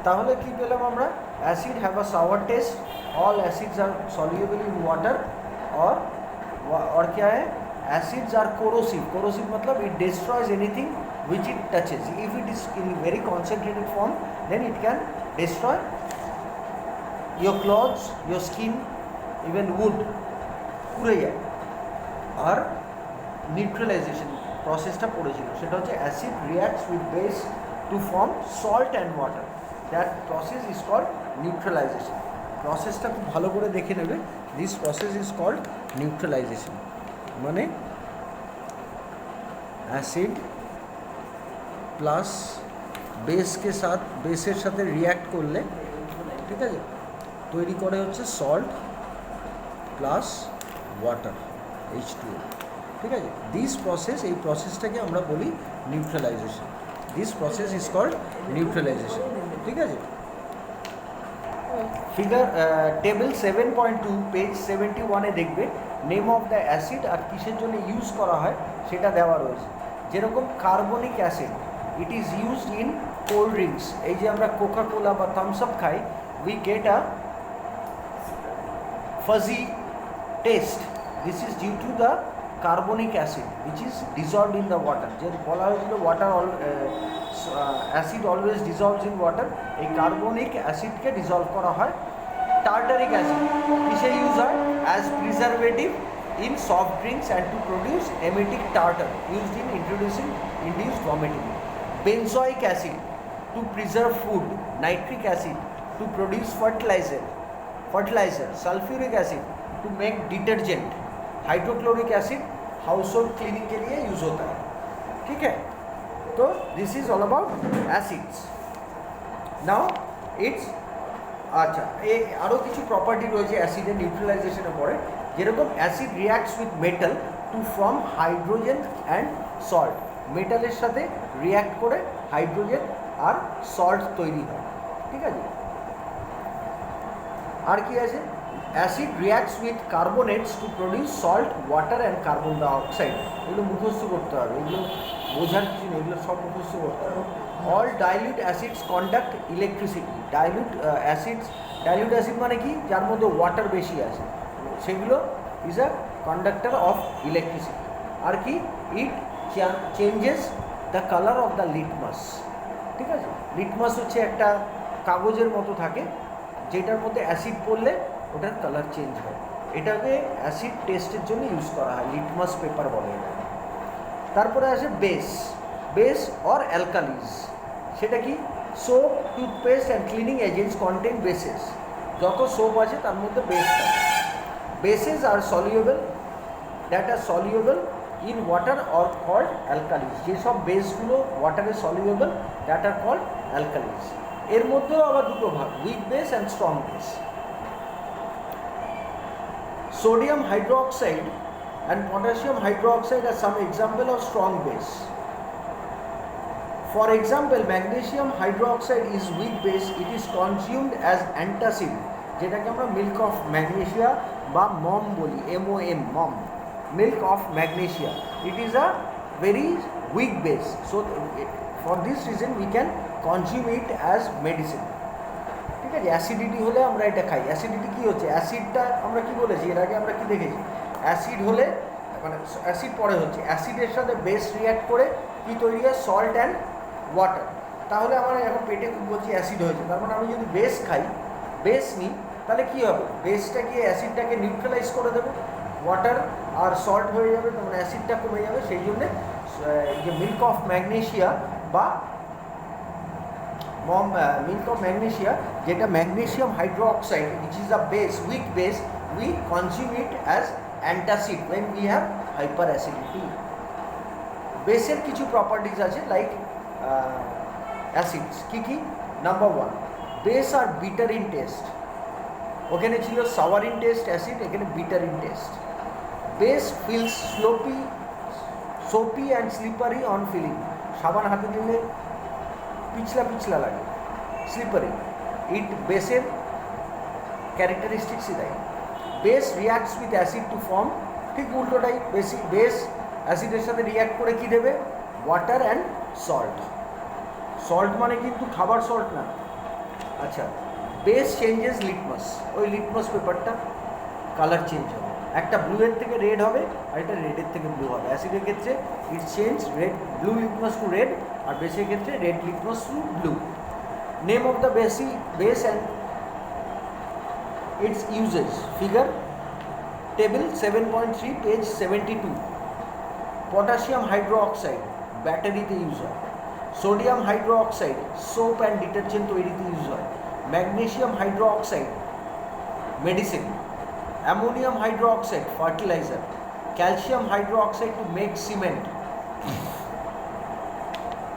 তাহলে কি পেলাম আমরা? Acid have a sour taste, all acids are soluble in water, और क्या है, एसिड्स आर कोरोसिव. कोरोसिव मतलब it destroys anything which it touches. If it is in very concentrated form, then it can destroy your clothes, your skin, even wood. পুড়ে যায়. আর neutralisation প্রসেসটা পড়েছিল, সেটা হচ্ছে acid reacts with base to form salt and water. That process is called neutralisation. প্রসেসটা খুব ভালো করে দেখে নেবে. This process is called neutralisation. মানে অ্যাসিড প্লাস বেসের সাথে রিয়্যাক্ট করলে, ঠিক আছে, তৈরি করে হচ্ছে সল্ট প্লাস ওয়াটার, H2O. ঠিক আছে, দিস প্রসেস, এই প্রসেসটাকে আমরা বলি neutralisation. This process is called neutralisation. ঠিক আছে, ফিগার টেবিল 7.2 পেজ 71-এ দেখবে নেম অফ দ্য অ্যাসিড আর কিসের জন্য ইউজ করা হয় সেটা দেওয়া রয়েছে. যেরকম carbonic acid, it is used in cold drinks. এই যে আমরা কোকা কোলা বা থামস আপ খাই, we get a fizzy taste. This is due to the carbonic acid which is dissolved in the water. যে বলা হয়েছিল water acid always dissolves in water, এই carbonic অ্যাসিডকে dissolved করা হয়. টার্টারিক অ্যাসিড কিসে use হয়? As preservative in soft drinks and to produce emetic tartar used in introducing induced vomiting. Benzoic acid to preserve food. Nitric acid to produce fertilizer. Sulfuric acid to make detergent. Hydrochloric acid household cleaning के लिए use होता है. ठीक है, तो this is all about acids. Now it's আচ্ছা, এই আরও কিছু প্রপার্টি রয়েছে অ্যাসিডের নিউট্রালাইজেশনের পরে. যেরকম acid reacts with metal to form hydrogen and salt. মেটালের সাথে রিয়াক্ট করে হাইড্রোজেন আর সল্ট তৈরি হয়. ঠিক আছে, আর কি আছে? Acid reacts with carbonates to produce salt, water and carbon dioxide. এগুলো মুখস্থ করতে হবে, এগুলো বোঝার কিছু নেই, এগুলো সব মুখস্থ করতে হবে. All dilute acids conduct electricity. Dilute acid মানে কি? যার মধ্যে ওয়াটার বেশি আছে, সেগুলো is a conductor of electricity. আর কি? It changes the colour of the litmus. ঠিক আছে, লিটমাস হচ্ছে একটা কাগজের মতো থাকে, যেটার মধ্যে অ্যাসিড পড়লে ওটার কালার চেঞ্জ হয়. এটাকে অ্যাসিড টেস্টের জন্য ইউজ করা হয়, লিটমাস পেপার বলে এটা. তারপরে আসে বেস অর অ্যালকালিজ. সেটা কি? Soap, toothpaste and cleaning agents contain bases. যত সোপ আছে তার মধ্যে বেস থাকে. Bases are soluble, that are soluble in water are called alkalis. যেসব বেসগুলো ওয়াটারে soluble, that are called alkalis. এর মধ্যেও আবার দুটো ভাগ, weak base and strong base. Sodium hydroxide and potassium hydroxide are some example of strong base. For example, magnesium hydroxide is weak base. It is consumed as antacid, যেটাকে আমরা milk of magnesia বা MOM বলি, MOM, MOM, milk of magnesia. It is a very weak base, so for this reason we can consume it as medicine. ঠিক আছে, acidity হলে আমরা এটা খাই. অ্যাসিডিটি কী হচ্ছে? অ্যাসিডটা আমরা কি বলেছি এর আগে, আমরা কি দেখেছি? অ্যাসিড হলে, মানে অ্যাসিড পরে হচ্ছে, অ্যাসিডের সাথে বেস রিয়াক্ট করে কি তৈরি হয়? Salt and water. তাহলে আমার এখন পেটে বলছি অ্যাসিড হয়েছে, তার মানে আমি যদি বেস খাই, বেস নিই, তাহলে কী হবে? বেসটা গিয়ে অ্যাসিডটাকে নিউট্রালাইজ করে দেবে, ওয়াটার আর সল্ট হয়ে যাবে, তার মানে অ্যাসিডটা কমে যাবে. সেই জন্যে যে মিল্ক অফ ম্যাগনেসিয়া বা মিল্ক অফ ম্যাগনেসিয়া, যেটা magnesium hydroxide, which is a base, weak base, we consume it as antacid when we have hyperacidity. বেসের কিছু প্রপার্টিজ আছে লাইক অ্যাসিডস. কি? Number 1, base are bitter in taste. ওখানে ছিল sour in taste acid, এখানে bitter in taste. Base feels soapy and slippery on feeling. সাবান হাতে দিলে পিছলা লাগে, স্লিপারি. ইট বেসের ক্যারেক্টারিস্টিক্সই দেয়. Base reacts with acid to form, ঠিক উল্টোটাই, বেস অ্যাসিডের সাথে রিয়াক্ট করে কি দেবে? Water and salt. সল্ট মানে কিন্তু খাবার সল্ট না, আচ্ছা, বেস চেঞ্জেস লিটমাস, ওই লিটমাস পেপারটা কালার চেঞ্জ হবে, একটা ব্লু এর থেকে রেড হবে আর এটা রেডের থেকে ব্লু হবে। অ্যাসিডের ক্ষেত্রে it change red, blue litmus to red, আর বেসের ক্ষেত্রে red litmus to blue. Name of the base and its uses, figure table 7.3 page 72। Potassium hydro oxide ব্যাটারিতে ইউজ হয়, sodium hydro oxide soap and detergent তৈরিতে use হয়, magnesium hydro oxide medicine, ammonium hydro oxide fertiliser, calcium hydro oxide to make cement.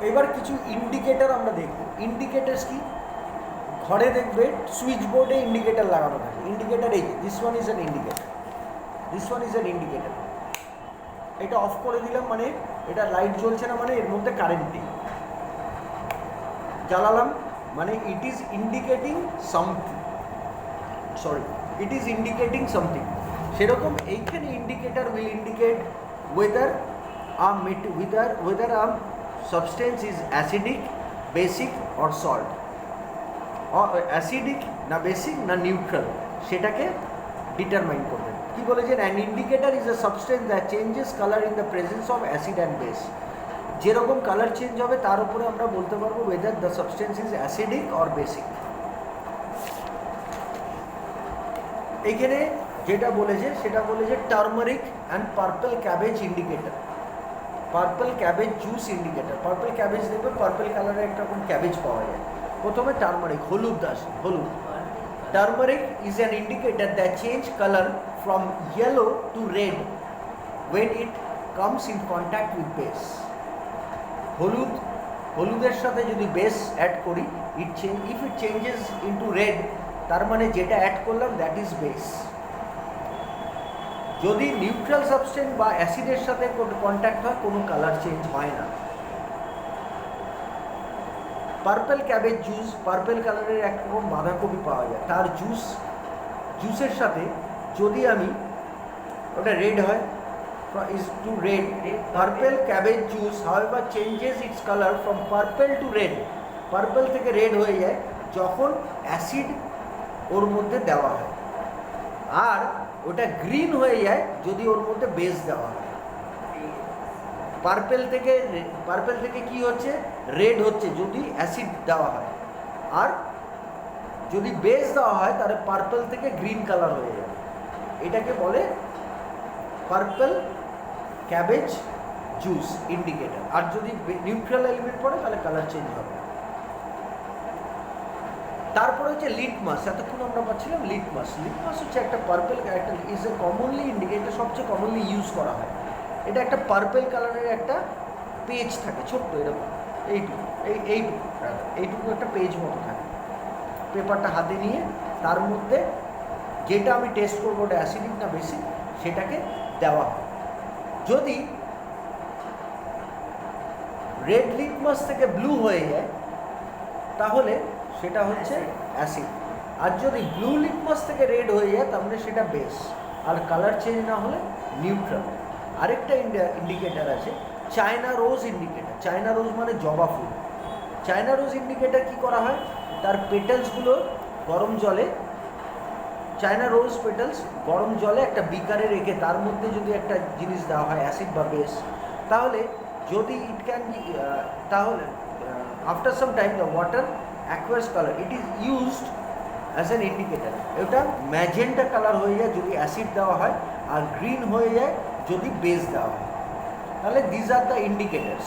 এবার কিছু indicator আমরা দেখব। Indicators কি? ঘরে দেখবে সুইচ বোর্ডে ইন্ডিকেটর লাগানো থাকে। ইন্ডিকেটর এই, this one is an indicator, this one is an indicator. এটা অফ করে দিলাম মানে এটা লাইট জ্বলছে না, মানে এর মধ্যে কারেন্ট নেই। জ্বালালাম মানে it is indicating something, sorry it is indicating something. সেরকম এইখানে indicator will indicate whether a substance is acidic, basic or salt, or acidic না বেসিক না নিউট্রাল, সেটাকে ডিটারমাইন করবেন। কি বলেছেন? An indicator is a substance that changes colour in the presence of acid and base. যেরকম colour change হবে তার উপরে আমরা বলতে পারবো whether the substance is acidic or basic। এখানে যেটা বলেছে সেটা বলেছে turmeric and purple cabbage indicator, purple cabbage juice indicator. Purple cabbage দেখবে পার্পল কালারের একটা রকম ক্যাবেজ পাওয়া যায়। প্রথমে টার্মারিক, হলুদ আসে, হলুদ। Turmeric is an indicator that change colour from yellow to red when it comes in contact with base। হলুদের সাথে যদি বেস অ্যাড করি, if it changes into red, তার মানে যেটা অ্যাড করলাম দ্যাট ইজ বেস। যদি নিউট্রাল সাবস্টেন্স বা অ্যাসিডের সাথে কন্ট্যাক্ট হয়, কোনো কালার চেঞ্জ হয় না। পার্পল ক্যাবেজ জুস, পার্পল কালারের একরকম বাঁধাকপি পাওয়া যায়, তার জুসের সাথে যদি আমি, ওটা রেড হয়, is to red. Purple cabbage juice however changes its color from purple to red, purple থেকে রেড হয়ে যায় যখন অ্যাসিড ওর মধ্যে দেওয়া হয়, আর ওটা গ্রিন হয়ে যায় যদি ওর মধ্যে বেস দেওয়া হয়। পার্পল থেকে কি হচ্ছে? রেড হচ্ছে যদি অ্যাসিড দেওয়া হয়, আর যদি বেস দেওয়া হয় তাহলে পার্পল থেকে গ্রিন কালার হয়ে যাবে। এটাকে বলে পার্পল ক্যাবেজ জুস ইন্ডিকেটর। আর যদি নিউট্রাল এলিমেন্ট পড়ে তাহলে কালার চেঞ্জ হবে। তারপরে হচ্ছে লিটমাস, এতক্ষণ আমরা পাচ্ছিলাম লিটমাস। লিটমাস হচ্ছে একটা পার্পল, একটা ইজ এ কমনলি ইন্ডিকেটর, সবচেয়ে কমনলি ইউজ করা হয়। এটা একটা পার্পল কালারের একটা পেজ থাকে, ছোট্ট এরকম, এইটুকু একটা পেজ মতো থাকে। পেপারটা হাতে নিয়ে তার মধ্যে যেটা আমি টেস্ট করবো ওটা অ্যাসিডিক না বেসিক সেটাকে দেওয়া হয়। যদি রেড লিটমাস থেকে ব্লু হয়ে যায় তাহলে সেটা হচ্ছে অ্যাসিড, আর যদি ব্লু লিটমাস থেকে রেড হয়ে যায় তাহলে সেটা বেস, আর কালার চেঞ্জ না হলে নিউট্রাল। আরেকটা ইন্ডিকেটর আছে China rose indicator. China rose মানে জবা ফুল। চায়না রোজ ইন্ডিকেটর কী করা হয়? তার পেটালসগুলো গরম জলে, চায়না রোজ পেটালস গরম জলে একটা বিকারে রেখে তার মধ্যে যদি একটা জিনিস দেওয়া হয় অ্যাসিড বা বেস, তাহলে যদি ইট ক্যান বি, তাহলে after some time the water aqueous colour, it is used as an indicator. এটা ম্যাজেন্টা কালার হয়ে যায় যদি অ্যাসিড দেওয়া হয়, আর গ্রিন হয়ে যায় যদি বেস দেওয়া হয়। তাহলে these are the indicators.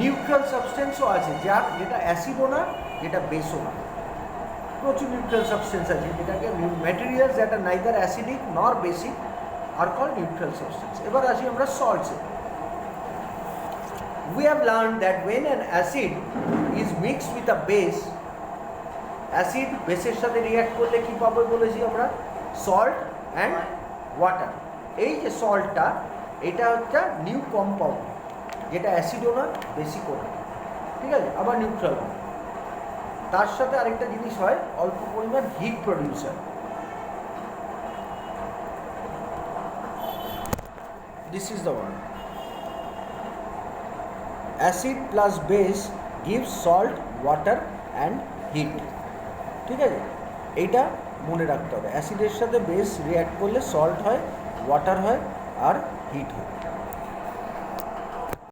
Neutral সাবস্টেন্সও আছে যেটা অ্যাসিডও না, যেটা বেসও না। প্রচুর নিউট্রাল সাবস্টেন্স আছে যেটাকে, materials that are neither acidic nor basic are called neutral substance. এবার আসি আমরা সল্টসে। We have learned that when an acid is mixed with a base, acid বেসের সাথে রিঅ্যাক্ট করলে কী পাবো বলেছি আমরা? Salt and water. এই যে সল্টটা, এটা হচ্ছে নিউ কম্পাউন্ড, যেটা অ্যাসিডও না বেসিকও না, ঠিক আছে, আবার নিউট্রাল। তার সাথে আরেকটা জিনিস হয়, অল্প পরিমাণ heat producer. This is the one. Acid plus base gives salt, water and heat. ঠিক আছে, এইটা মনে রাখতে হবে। অ্যাসিডের সাথে বেস রিয়্যাক্ট করলে সল্ট হয়, ওয়াটার হয় আর হিট হয়।